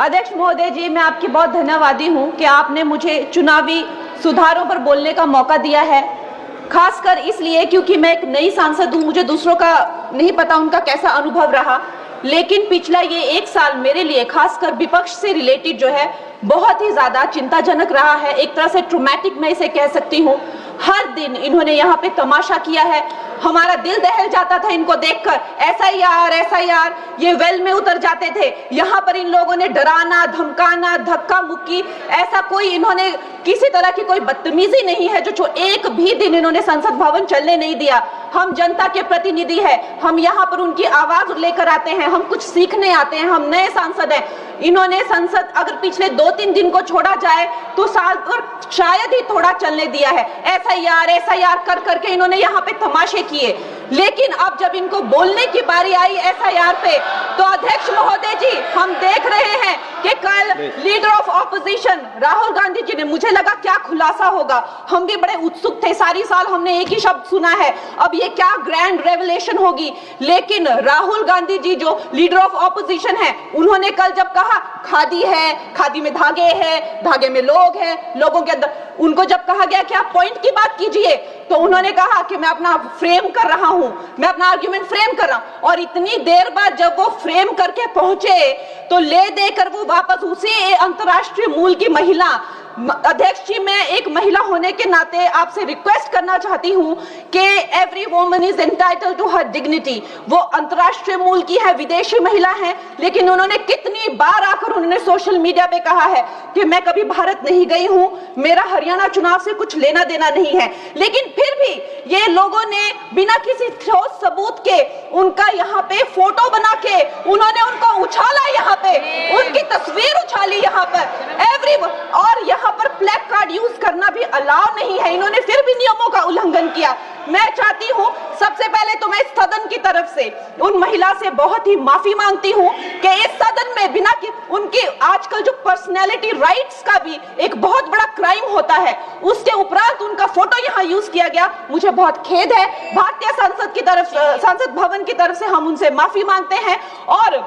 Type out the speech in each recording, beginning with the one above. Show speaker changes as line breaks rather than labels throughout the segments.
अध्यक्ष महोदय जी, मैं आपकी बहुत धन्यवादी हूं कि आपने मुझे चुनावी सुधारों पर बोलने का मौका दिया है, खासकर इसलिए क्योंकि मैं एक नई सांसद हूं, मुझे दूसरों का नहीं पता उनका कैसा अनुभव रहा, लेकिन पिछला ये 1 साल मेरे लिए खासकर विपक्ष से रिलेटेड जो है बहुत ही ज्यादा चिंताजनक रहा है। एक तरह से ट्रॉमेटिक मैं इसे कह सकती हूँ। हर दिन इन्होंने यहाँ पे तमाशा किया है, हमारा दिल दहल जाता था इनको देखकर। एसआईआर ये वेल में उतर जाते थे। यहाँ पर इन लोगों ने डराना, धमकाना, धक्का मुक्की, ऐसा कोई इन्होंने किसी तरह की कोई बदतमीजी नहीं है जो एक भी दिन इन्होंने संसद भवन चलने नहीं दिया। हम जनता के प्रतिनिधि हैं, हम यहाँ पर उनकी आवाज लेकर आते हैं, हम कुछ सीखने आते हैं, हम नए सांसद हैं। इन्होंने संसद अगर पिछले 2-3 दिन को छोड़ा जाए तो साल पर शायद ही थोड़ा चलने दिया है। एसआईआर कर करके इन्होंने यहाँ पे तमाशे किए, लेकिन अब जब इनको बोलने की बारी आई एसआईआर पे, तो अध्यक्ष महोदय जी हम देख रहे हैं कि कल leader of opposition Rahul Gandhi ji ने, मुझे लगा क्या खुलासा होगा, हम भी बड़े उत्सुक थे, सारी साल हमने एक ही शब्द सुना है, अब ये क्या ग्रैंड रेवलेशन होगी। लेकिन राहुल गांधी जी जो लीडर ऑफ ऑपोजिशन है, उन्होंने कल जब कहा खादी है, खादी में धागे हैं, धागे में लोग हैं, लोगों के अंदर, उनको जब कहा गया कि आप पॉइंट की बात कीजिए, तो उन्होंने कहा कि मैं अपना फ्रेम कर रहा हूं, मैं अपना आर्ग्यूमेंट फ्रेम कर रहा हूं। और इतनी देर बाद जब वो फ्रेम करके पहुंचे तो ले देकर वो वापस उसी अंतर्राष्ट्रीय मूल की महिला, अध्यक्ष जी मैं एक महिला होने के नाते आपसे रिक्वेस्ट करना चाहती हूं कि every woman is entitled to her dignity. वो अंतर्राष्ट्रीय मूल की है, विदेशी महिला है, लेकिन उन्होंने कितनी बार आकर उन्होंने सोशल मीडिया पे कहा है कि मैं कभी भारत नहीं गई हूं, मेरा हरियाणा चुनाव से कुछ लेना देना नहीं है। लेकिन फिर भी ये लोगों ने बिना किसी ठोस सबूत के उनका यहाँ पे फोटो बना के उन्होंने उनको उछाला, यहाँ पे उनकी तस्वीर उछाली यहाँ पर और यहाँ पर प्लेक कार्ड यूज करना भी अलाउ नहीं है। इन्होंने फिर भी नियमों का उल्लंघन किया। मैं चाहती हूँ सबसे पहले तो मैं इस सदन की तरफ से उन महिला से बहुत ही माफी मांगती हूँ कि इस सदन में बिना कि उनकी आजकल जो पर्सनैलिटी राइट्स का भी एक बहुत बड़ा क्राइम होता है, उसके उपरांत उनका फोटो यहाँ यूज किया गया, मुझे बहुत खेद है। भारतीय संसद भवन की तरफ से हम उनसे माफी मांगते हैं। और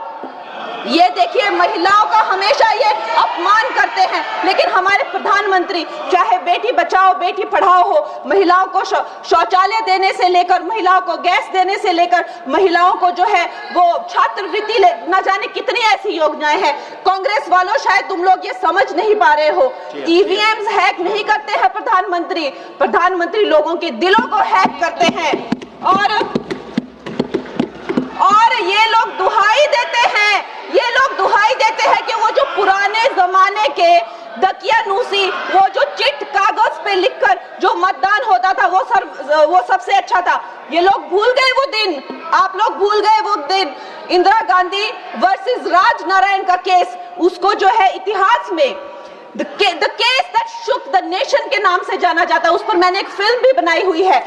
ये देखिए महिलाओं का हमेशा ये अपमान करते हैं, लेकिन हमारे प्रधानमंत्री चाहे बेटी बचाओ बेटी पढ़ाओ हो, महिलाओं को शौचालय देने से लेकर, महिलाओं को गैस देने से लेकर, महिलाओं को जो है वो छात्रवृत्ति न जाने कितनी ऐसी योजनाएं हैं। कांग्रेस वालों शायद तुम लोग ये समझ नहीं पा रहे हो, ईवीएम्स हैक नहीं करते हैं प्रधानमंत्री लोगों के दिलों को हैक करते हैं। और ये लोग दुहाई देते हैं कि वो जो पुराने जमाने के दकियानूसी, वो जो चिट कागज पे लिखकर जो मतदान होता था वो सबसे अच्छा था। ये लोग भूल गए वो दिन, आप लोग भूल गए वो दिन। इंदिरा गांधी वर्सेस राज नारायण का केस, उसको जो है इतिहास में The case that shook the nation के नाम से जाना जाता है। उस पर मैंने एक फिल्म भी बनाई हुई है।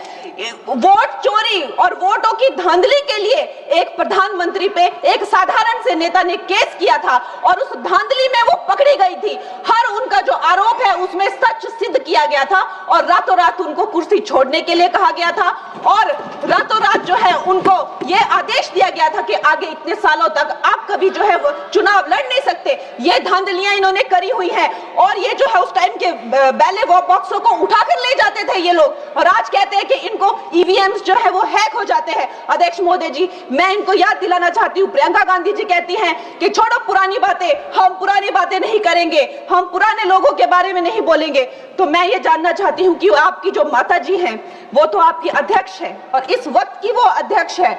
वोट चोरी और वोटों की धांधली के लिए एक प्रधानमंत्री पे एक साधारण से नेता ने केस किया था और उस धांधली में वो पकड़ी गई थी। हर उनका जो आरोप है उसमें सच सिद्ध किया गया था और रातों रात उनको कुर्सी छोड़ने के लिए कहा गया था और रातों रात जो है उनको ये आदेश दिया गया था कि आगे इतने सालों तक आप कभी जो है वो चुनाव लड़ नहीं सकते। ये धांधलियां इन्होंने करी हुई हैं और ये जो है उस टाइम के बैलेट बॉक्सों को उठाकर ले जाते थे ये लोग, और आज कहते हैं कि इनको ईवीएम्स जो है वो हैक हो जाते हैं। अध्यक्ष महोदय जी मैं इनको याद दिलाना चाहती हूँ, प्रियंका गांधी जी कहती हैं कि छोड़ो पुरानी बातें, हम पुरानी बातें नहीं करेंगे, हम पुराने लोगों के बारे में नहीं बोलेंगे। तो मैं ये जानना चाहती हूँ कि आपकी जो माता जी हैं वो तो आपकी अध्यक्ष है और इस वक्त की वो अध्यक्ष है,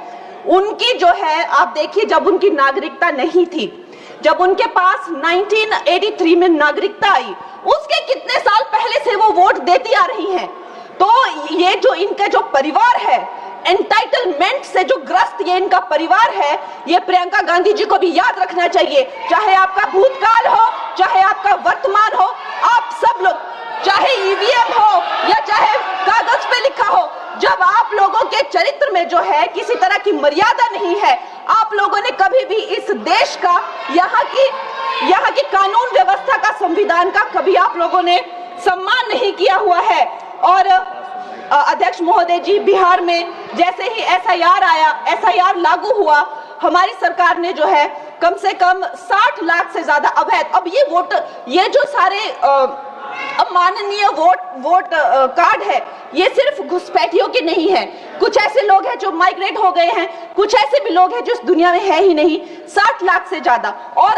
उनकी जो है आप देखिए जब उनकी नागरिकता नहीं थी, जब उनके पास 1983 में नागरिकता आई, उसके कितने साल पहले से वो वोट देती आ रही हैं। तो ये जो इनका जो परिवार है, एंटाइटलमेंट से जो ग्रस्त ये इनका परिवार है, ये प्रियंका गांधी जी को भी याद रखना चाहिए। चाहे आपका भूतकाल हो, चाहे आपका वर्तमान हो, आप सब लोग, चाहे ईवीएम हो या चाहे कागज पे लिखा हो, जब आप लोगों के चरित्र में जो है किसी तरह की मर्यादा नहीं है, आप लोगों ने कभी भी इस देश का, यहाँ की कानून व्यवस्था का, संविधान का कभी आप लोगों ने सम्मान नहीं किया हुआ है। और अध्यक्ष महोदय जी बिहार में जैसे ही एसआईआर आया, एसआईआर लागू हुआ, हमारी सरकार ने जो है कम से कम 60 लाख से ज्यादा अवैध। अब ये वोट, ये जो सारे अमाननीय वोट कार्ड है, ये सिर्फ घुसपैठियों के नहीं है। कुछ ऐसे लोग हैं जो माइग्रेट हो गए हैं, कुछ ऐसे भी लोग हैं जो इस दुनिया में है ही नहीं। 60 लाख से ज्यादा। और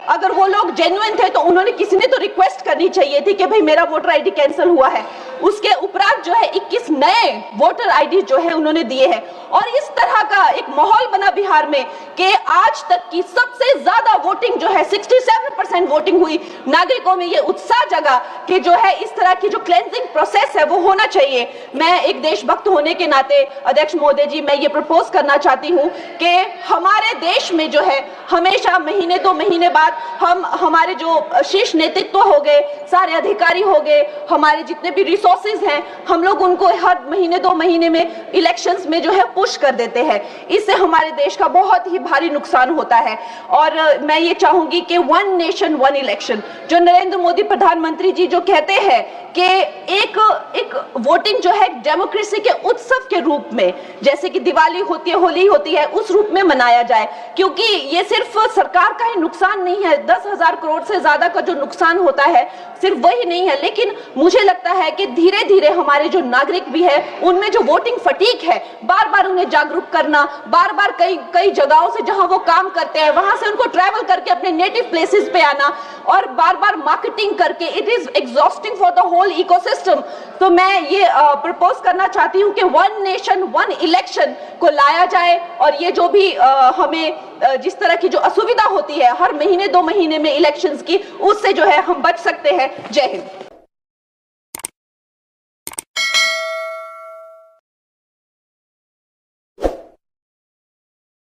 अगर वो लोग जेन्युइन थे तो उन्होंने, किसी ने तो रिक्वेस्ट करनी चाहिए थी कि भाई मेरा वोटर आईडी कैंसिल हुआ है। उसके उपरांत जो है 21 नए वोटर आईडी जो है उन्होंने दिए हैं। और इस तरह का एक माहौल बना बिहार में कि आज तक की सबसे ज्यादा वोटिंग जो है 67% वोटिंग हुई। नागरिकों में ये उत्साह जगा कि जो है इस तरह की जो क्लेंजिंग प्रोसेस है वो होना चाहिए। मैं एक देशभक्त होने के नाते अध्यक्ष महोदय जी, मैं ये प्रपोज करना चाहती हूँ कि हमारे देश में जो है हमेशा महीने 2 महीने बाद हमारे जो शीर्ष नेतृत्व हो गए, सारे अधिकारी हो गए, हमारे जितने भी रिसोर्सेज हैं, हम लोग उनको हर महीने 2 महीने में इलेक्शंस में जो है पुश कर देते हैं। इससे हमारे देश का बहुत ही भारी नुकसान होता है। और मैं ये चाहूंगी कि 1 नेशन 1 इलेक्शन, जो नरेंद्र मोदी प्रधानमंत्री जी जो कहते हैं कि एक वोटिंग जो है डेमोक्रेसी के उत्सव के रूप में, जैसे कि दिवाली होती है, होली होती है, उस रूप में मनाया जाए। क्योंकि ये सिर्फ सरकार का ही नुकसान नहीं है, 10,000 करोड़ से ज्यादा का जो नुकसान होता है सिर्फ वही नहीं है, लेकिन मुझे लगता है कि धीरे धीरे हमारे जो नागरिक भी है उनमें जो वोटिंग फटीक है, बार बार उन्हें जागरूक करना, बार बार कई जगहों से जहां वो काम करते हैं वहां से उनको ट्रैवल करके अपने नेटिव प्लेसेस पे आना और बार बार मार्केटिंग करके, it is exhausting for the whole ecosystem. तो मैं ये प्रपोज करना चाहती हूँ कि 1 नेशन 1 इलेक्शन को लाया जाए। और ये जो भी हमें जिस तरह की जो असुविधा होती है हर महीने 2 महीने में इलेक्शंस की, उससे जो है हम बच सकते हैं। जय हिंद।